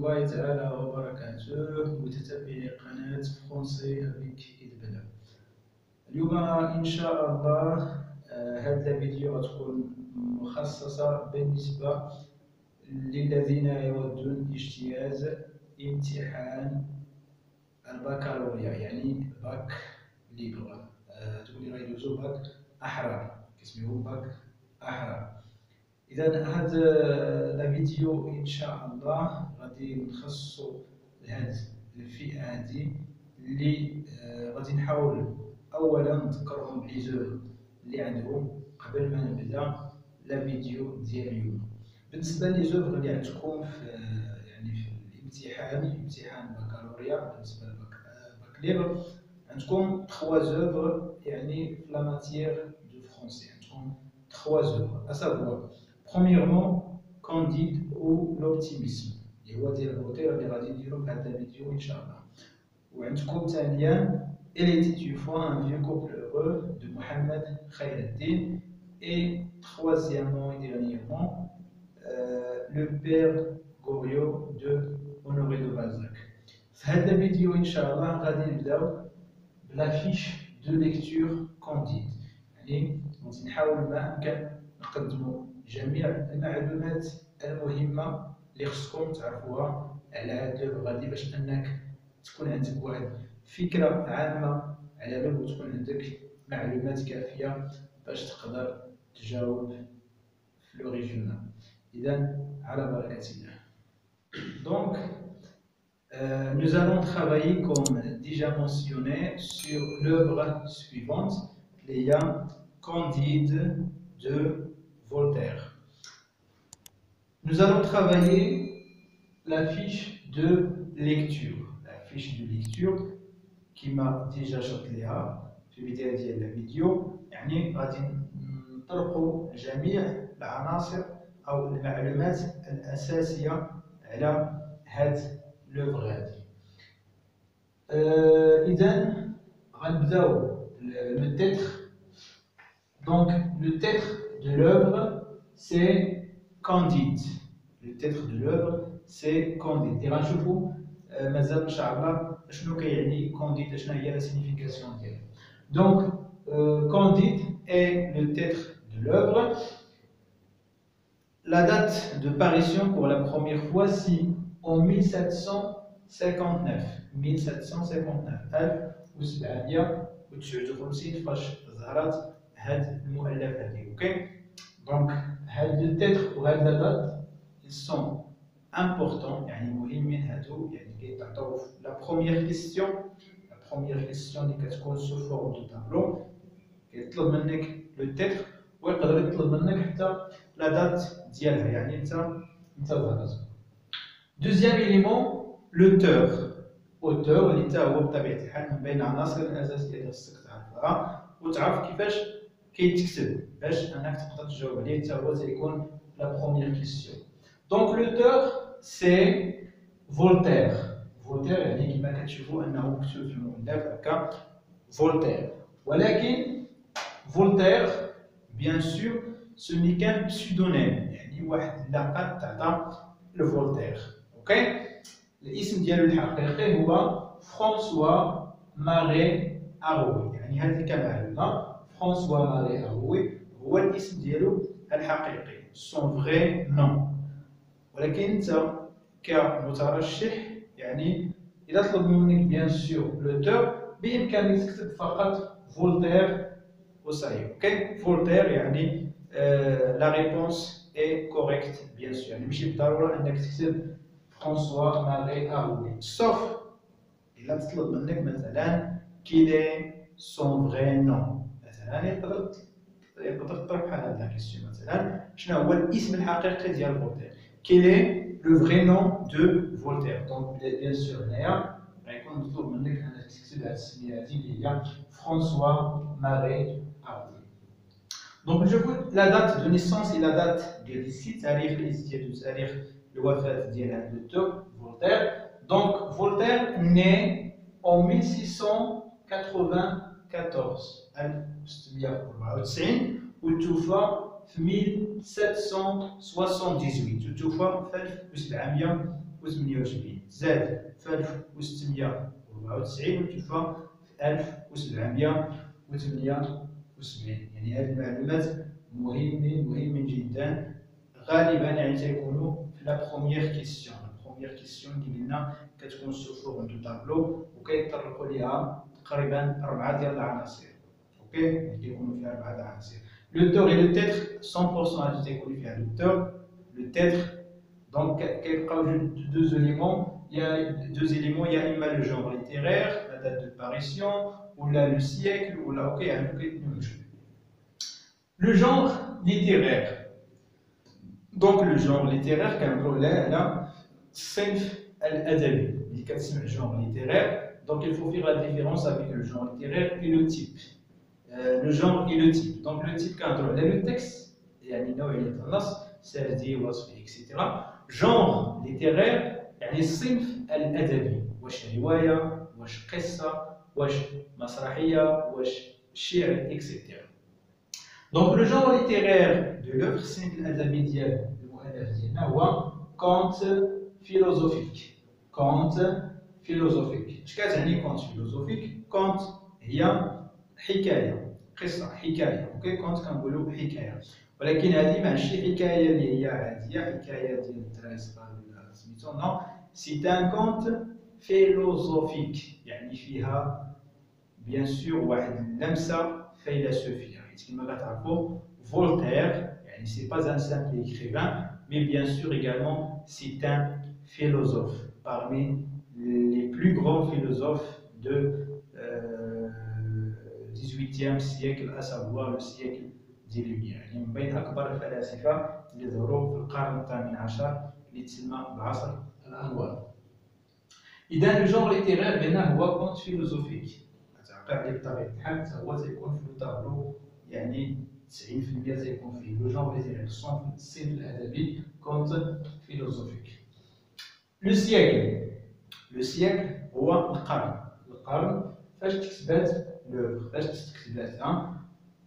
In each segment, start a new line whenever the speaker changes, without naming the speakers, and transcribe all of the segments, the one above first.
الله تعالى وبركاته متتبعي قناة فرونسي افيك إدبلا. اليوم إن شاء الله هذا الفيديو غتكون مخصصة بالنسبة للذين يودون اجتياز امتحان البكالوريا، يعني باك ليبر. تقولي غيدوزو باك أحرار، كيسميوه باك أحرار. إذا هذا الفيديو إن شاء الله غادي نخصصو لهاد الفئة هادي اللي غادي نحاول أولا نذكرهم بليزور اللي عندهم قبل ما نبدا الفيديو ديال اليوم. بالنسبة ليزور اللي عندكم في امتحان البكالوريا، بالنسبة للباك ليبر عندكم 3 زوفر، يعني في لا ماتيير دو فرونسي عندكم 3 زوفر à savoir premièrement Candide ou l'optimisme اللي هو ديال الروتير اللي غادي نديرو في هذا الفيديو ان شاء الله. وعندكم ثانيا Elle était une fois un vieux couple heureux de Mohamed Khayreddin, et troisièmement et dernièrement le père Goriot de Honoré de Balzac. في هذا الفيديو ان شاء الله غادي نبداو بلا فيش دو ليكتور كونديد، يعني غادي نحاول ما امكن نقدموا جميع المعلومات المهمه اللي خصكم تعرفوها على هذا اللوغ غادي، باش انك تكون عندك واحد فكره عامه على اللوغ وتكون عندك معلومات كافيه باش تقدر تجاوب في لو ريجيونال. اذا على بركه الله. Donc nous allons travailler comme déjà mentionné sur l'œuvre suivante, les Candide de Voltaire. Nous allons travailler la fiche de lecture. La fiche de lecture qui m'a déjà شرحتها في البداية ديال الفيديو، يعني غادي نطرقوا جميع العناصر أو المعلومات الأساسية على هاد لوغ هادي. إذا غنبداو le titre. Donc le titre de l'œuvre c'est Candide. Le titre de l'œuvre c'est Candide. Et غنشوفوا مازال إن شاء الله شنو كيعني Candide، شنو هي la signification ديالو. Donc Candide est le titre de l'œuvre. La date de parution pour la première fois c'est en 1759. 1759 فاش ظهرت هاد المؤلف هادي. اوكي دونك هاد لو تيتر وهاد لا دات ils sont importants، يعني مهمين هادو، يعني كيتعطيو لا بروميير كيستيون. لا بروميير كيستيون اللي كتكون سو فورم دو تابلو كيطلب منك لو تيتر، ويقدر يطلب منك حتى لا دات ديالها، يعني انت ظهرت. دوزيام إليمون l'auteur. auteur اللي حتى هو بطبيعة الحال من بين العناصر الأساسية اللي خصك تعرفها وتعرف كيفاش كيتكتب باش أنك تقدر تجاوب عليه، حتى هو تيكون لا بروميير كيستيون. دونك l'auteur سي فولتير. فولتير يعني كما كتشوفوا أنه مكتوب في المؤلف هكا فولتير، ولكن فولتير بيان سور سو ني كان بسودونيم، يعني واحد اللقب تعطى لفولتير. اوكي الاسم ديالو الحقيقي هو فرانسوا ماري أروي، يعني هذه كمعلومة فرانسوا ماري أروي هو الاسم ديالو الحقيقي، سون فري نون. ولكن انت كمترشح يعني اذا طلب منك بيان سور لوتور بامكانك تكتب فقط فولتير وصاي. اوكي فولتير يعني لا ريبونس اي كوريكت بيان سور، يعني ماشي بالضروره انك تكتب فرانسوا ماري أروي، سوف إلا تطلب منك مثلا كيلي سون فغي نون، مثلا يقدر تطرح بحال هاد لا كيسيون، مثلا شنو هو الاسم الحقيقي ديال فولتير، كيلي لو فغي نون دو فولتير. دونك بيان سور هنايا غيكون مطلوب منك انك تكتب هاد السميه هادي اللي هي فرانسوا ماري أروي. دونك نشوفو لا دات دو نيسونس اي لا دات ديال السيت، تاريخ الازدياد وتاريخ الوفاة ديال هاد لوتور فولتير. دونك فولتير ني en 1694 1694 وتوفى في 1778 وتوفى في 1778. 1978 زاد في 1694 وتوفى في 1778. يعني هذه المعلومات مهمين جدا. غالبا يعني تيكونوا في لا بروميير كيسيون. بروميير كيسيون اللي قلنا كتكون سو فورم دو تابلو وكيطرقوا ليها تقريبا 4 ديال العناصر. اوكي كيكونوا فيها 4 العناصر. لو تور اي لو تيتر 100% هادو تيكونوا فيها لو تور لو تيتر. دونك كيبقاو deux éléments. Il y a deux éléments, il y a imma le genre littéraire, la date de parution, ou là le siècle, ou là ok, le genre littéraire. Donc le genre littéraire كنقولوا là الصنف الأدبي اللي كتسمع genre littéraire. Donc il faut faire la différence avec le genre littéraire et le type. Le genre et le type. Donc le type كنهضروا على le texte يعني نوعية النص سردي وصفي etc. genre littéraire يعني الصنف الأدبي، واش رواية، واش قصة، واش مسرحية، واش شعر etc. Donc le genre littéraire de l'œuvre الصنف الأدبي ديال المؤلف ديالنا هو conte philosophique. conte philosophique. اش كتعني conte philosophique؟ conte هي حكاية، قصة، حكاية. اوكي conte كنقولوا حكاية، ولكن هذه ماشي حكاية اللي هي عادية، حكاية ديال الدراري صغار ولا سميتو نو، سي ان كونت فيلوزوفيك يعني فيها بيان سور واحد اللمسة فيلسوفية. حيت كما كتعرفوا فولتير يعني سي با ان سامبل écrivain mais bien sûr également c'est un philosophe parmi les plus grands philosophes de 18e siècle, à savoir le siècle دي لوميير. يعني من بين اكبر الفلاسفه اللي ظهروا في القرن الثامن عشر اللي تسمى بعصر الانوار. اذا لو جونغ ليتيرير قلنا هو كونت فيلوزوفيك. تعقل عليه بطبيعه الحال حتى هو تيكون في الطابلو يعني 90% تيكون فيه لو جونغ ليتيرير الصنف الادبي كونت فيلوزوفيك. لو سيكل. لو سيكل هو القرن. القرن فاش تكتبات لوفر، فاش تكتبات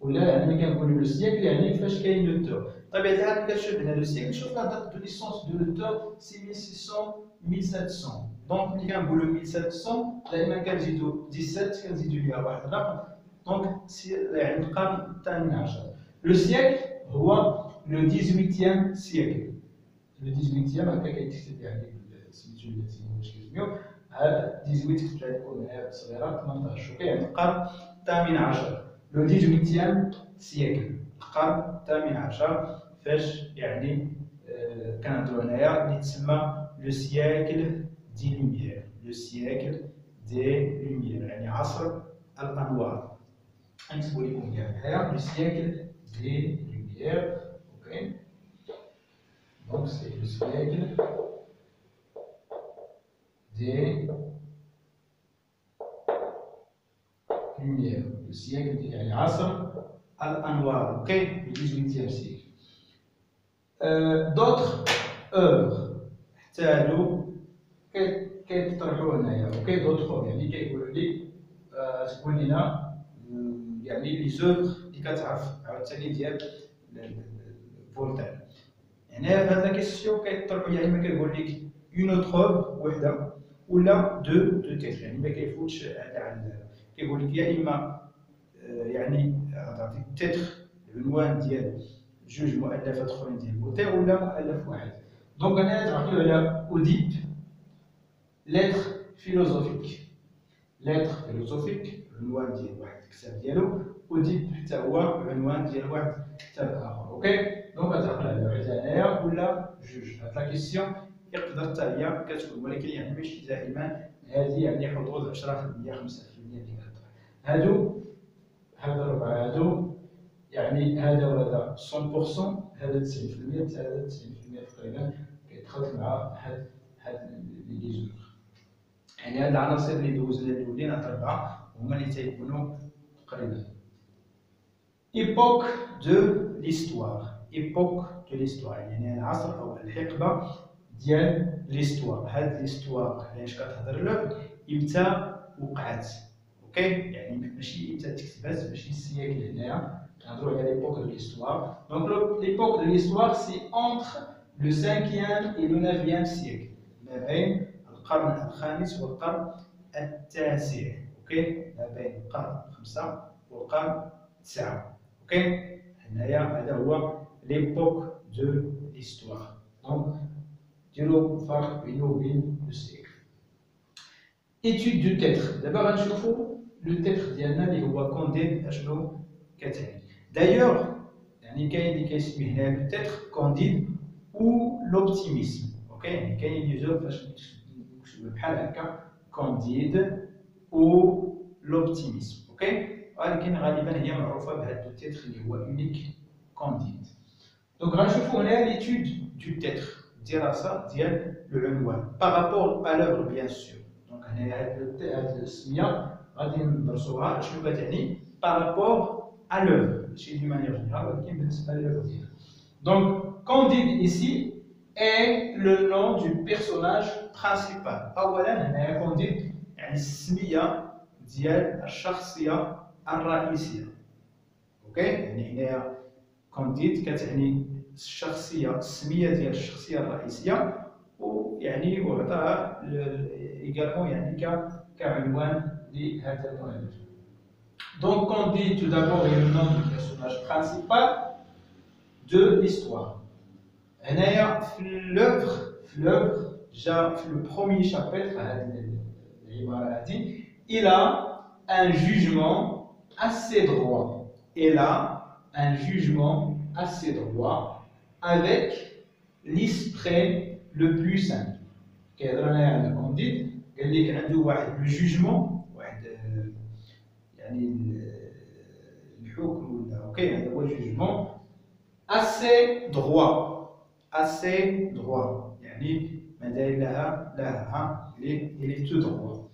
ولا يعني ملي كنقولوا لو سيكل يعني فاش كاين لو تور. بطبيعه الحال كتشوف هنا لو سيكل، شوف لا دات دو ليسونس دو لو تور سي 1600 1700. دونك ملي كنقولوا 1700 دائما كنزيدوا 17 كنزيدوا ليها واحد الرقم، دونك يعني القرن الثامن عشر. لو سيكل هو لو 18 سيكل. لو 18 هكا كيتكتب يعني سميتو اللاتيني واش كيسميو 18 كتبت لكم هنا صغيره 18. اوكي يعني القرن الثامن عشر. لو 18 سيكل القرن الثامن عشر فاش يعني كنهضروا هنايا اللي تسمى لو سيكل دي لوميير. لو سيكل دي لوميير يعني عصر الانوار. غنكتبوا لكم كاع هنايا لو سيكل دي لوميير. اوكي دونك سي لو سيكل دي lumière, le siècle يعني عصر الأنوار. اوكي le 18e siècle. d'autres œuvres حتى هادو كيطرحوا هنايا. اوكي d'autres يعني كيقولوا لي تقول لنا يعني لي زوفر اللي كتعرف عاوتاني ديال فولتير. يعني في هاد لا كيسيون كيطرحوا يا اما كيقول لك اون اوتر اوفر وحده ولا دو تيتر، يعني ما كيفوتش على كيقول لك يا اما يعني تعطيك تيتر العنوان ديال جوج مؤلفات اخرين ديال فولتير ولا مؤلف واحد. دونك انا تعطيو على اوديب لتر فيلوزوفيك. لتر فيلوزوفيك العنوان ديال واحد الكتاب ديالو، اوديب حتى هو العنوان ديال واحد الكتاب اخر. اوكي دونك تعقل على وحده هنايا ولا جوج. هاد لا كيسيون يقدر حتى هي كتكون، ولكن يعني ماشي دائما هذه يعني حظوظ 10% 5% اللي كتطرح. هادو الربعه هادو يعني هذا وهذا 100%، هذا 90% حتى هذا 90% تقريبا كيدخل مع هاد لي زوغ. يعني هاد العناصر اللي دوزنا الاولين هاد الربعه هما اللي تيكونوا تقريبا. ايبوك دو ليستوار. ايبوك دو ليستوار يعني العصر او الحقبه ديال ليستوار. هاد ليستوار علاش كتهضر له امتى وقعت. اوكي يعني ماشي امتى تكتبات، ماشي السياكل هنايا كنهضروا على ليبوك دو ليستوار. دونك ليبوك دو ليستوار سي اونتر لو 5e et le 9e siècle. ما بين القرن الخامس والقرن التاسع. اوكي، ما بين القرن الخامسة والقرن التاسع. اوكي، هنايا هذا هو ليبوك دو ليستوار. دونك ديروا الفرق بينه وبين لو سيكل. ايتود دو تيتر. دابا غنشوفوا لو تيتر ديالنا اللي هو كونديد اشنو كتعني. دايوغ يعني كاين اللي كيسمي هنا لو تيتر كونديد او لوبتيميزم. اوكي، يعني كاين لي زوج فاش نكتبوا بحال هكا كونديد او لوبتيميزم. اوكي، ولكن غالبا هي معروفه بهذا لو تيتر اللي هو يونيك كونديد. دونك غنشوفوا هنا ليتود دو تيتر، الدراسه ديال العنوان بارابور ا لوغر بيان سور. دونك هنايا هاد السميه غادي ندرسوها شنو كتعني بارابور ا لوغر، ماشي دي مانيير جينيرال ولكن بالنسبه للوغر ديالها. دونك Candide ici est le nom du personnage principal. اولا هنايا Candide يعني السميه ديال الشخصيه الرئيسيه. اوكي، يعني هنايا Candide كتعني الشخصيه، السميه ديال الشخصيه الرئيسيه، ويعني وعطاها ايغالمون يعني كعنوان لهذا المؤلف. Donc Candide tout d'abord est le nom du personnage principal de l'histoire. هنايا في l'œuvre جا في le premier chapitre هذه العباره هذه il a un jugement assez droit. Il a un jugement assez droit avec l'esprit le plus simple. كيهضر هنايا على كونديد، قال لك عنده واحد لو جوجمون، واحد يعني الحكم ولا اوكي، هذا هو الجوجمون assez droit. Assez droit يعني ما داير لها il est tout droit.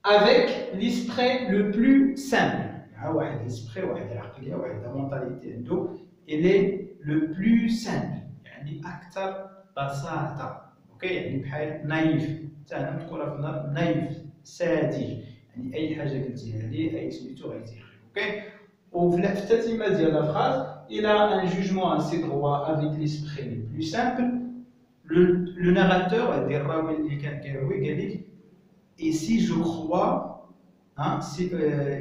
Avec l'esprit le plus simple. واحد l'esprit، واحد العقليه، واحد la mentalité عنده il est le plus simple يعني اكثر بساطه. اوكي، يعني بحال نايف، حتى انا تكون في النهار نايف ساذج، يعني اي حاجه قلتيها ليه اي سميتو غيتيخي. اوكي، وفي التتمه ديال لا فراز il a un jugement assez droit avec l'esprit le plus simple. Le narrateur الراوي اللي كان كيروي قال لك et si je crois hein,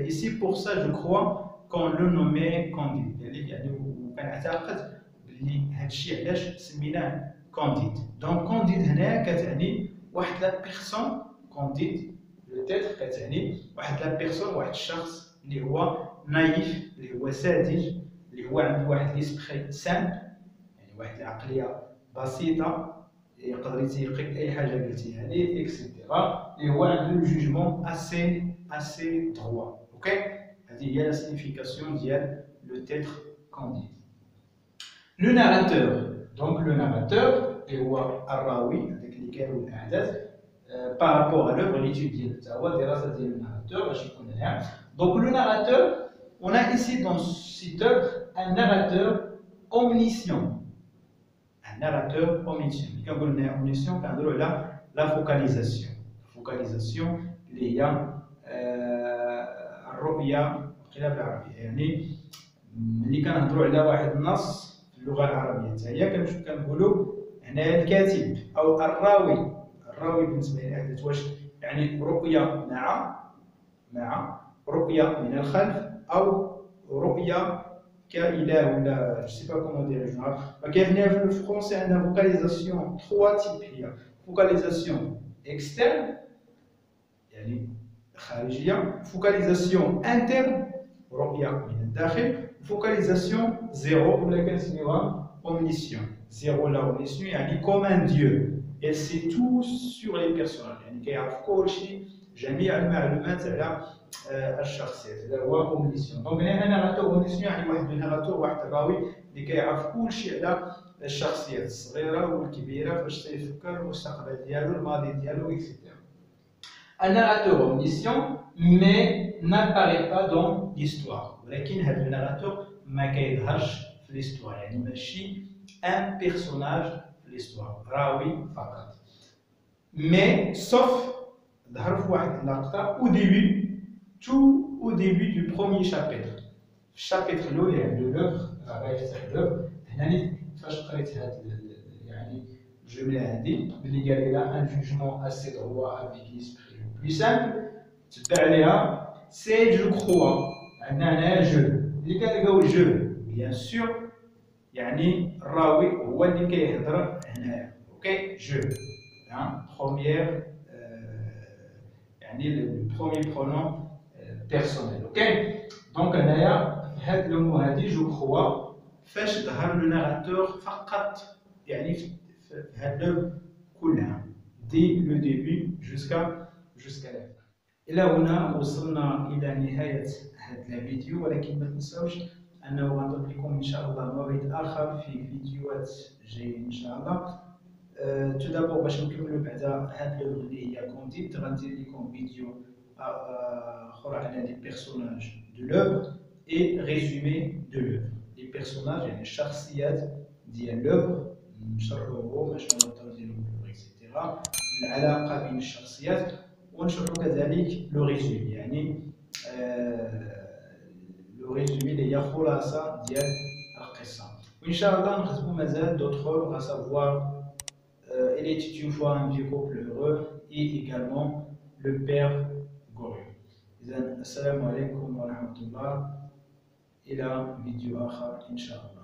et c'est pour ça je crois qu'on le nommait Candide. قال لك يعني وكنعتقد بلي هذا الشيء علاش سميناه كونديد. دونك كونديد هنا كتعني واحد لا بيرسون، كونديد لو تيتر كتعني واحد لا بيرسون، واحد الشخص اللي هو نايف، اللي هو ساذج، اللي هو عنده واحد ليسبري سامبل، يعني واحد العقليه بسيطه يقدر يتيقن اي حاجه قلتيها ليه اكسيتيرا، اللي هو عنده لو جوجمون اسي دروا. اوكي، هذه هي لا سيغنيفيكاسيون ديال لو تيتر كونديد. لو ناراتور، دونك لو ناراتور اللي هو الراوي، هذاك اللي كيروي الاحداث بارابور ا لوغر ليتود ديال حتى هو دراسه ديال الناراتور باش يكون هنا. دونك لو ناراتور on a ici dans cette œuvre un narrateur omniscient. Un narrateur omniscient. Quand on dit omniscient, on a la focalisation. Focalisation, il y a الرؤية قيلة بالعربية، يعني ملي كنهضروا على واحد النص في اللغة العربية حتى هي كنقولوا هنا الكاتب أو الراوي. الراوي بالنسبة للأحداث واش يعني رؤية مع رؤية من الخلف أو رؤية كإله ولا جو سي با كومون دير جونغ. ولكن هنا في الفرونسي عندنا فوكاليزاسيون 3 تيب، هي فوكاليزاسيون اكسترن يعني خارجية، فوكاليزاسيون انترن رؤية من الداخل، فوكاليزاسيون زيرو ولا كنسميوها اومنيسيون. زيرو لا اومنيسيون يعني كوم ان ديو، elle sait tout sur les personnages، يعني كيعرف كلشي جميع المعلومات على الشخصيات. هذا هو اومنيسيون. دونك هنا ناراتور اومنيسيون يعني واحد الناراتور، واحد الراوي اللي كيعرف كلشي على الشخصيات الصغيره والكبيره، فاش تيفكر المستقبل ديالو، الماضي ديالو اكسيتيرا. Un narrateur omniscient mais n'apparaît pas dans l'histoire. ولكن هذا الناراتور ما كيظهرش في l'histoire، يعني ماشي un personnage في l'histoire، راوي فقط. mais sauf ظهر في واحد اللقطه au début، tout au début du premier chapitre. الشابيتر الاول يعني لو لوفر، راه غيفتح لوفر. هنا فاش قريت هاد يعني الجملة هذه اللي قال لها ان جوجمون à ses droits avec l'esprit le plus simple تبع عليها سي جو كخوا. عندنا هنايا جو اللي كنلقاو جو بيان سور يعني الراوي هو اللي كيهضر هنايا. اوكي جو بروميير يعني لو بروميير برونون بيرسونيل. اوكي دونك هنايا في هاد لو مو هادي جو كخوا فاش ظهر لو ناراتور فقط يعني في هاد لو كلها دي لو ديبي جوسكا لا. إلى هنا وصلنا إلى نهاية هذا الفيديو، ولكن ما تنساوش أنه غنضيف لكم إن شاء الله موعد آخر في فيديوهات جاية إن شاء الله. تو دابور باش نكملوا بعد هاد لوغ اللي هي كونديت غندير لكم فيديو آخر على لي بيرسوناج دو لوغ اي ريزومي دو لوغ. لي بيرسوناج يعني الشخصيات ديال لوغ نشرحوهم شنو نقدروا نديرو باللوغ اكسيتيرا، العلاقة بين الشخصيات، ونشرحوا كذلك لو ريزومي يعني لو ريزومي اللي هي خلاصة ديال القصة. وإن شاء الله نخدموا مازال d'autres à savoir Elle était une fois un vieux couple heureux et également le père Goriot. إذن السلام عليكم ورحمة الله إلى فيديو آخر إن شاء الله.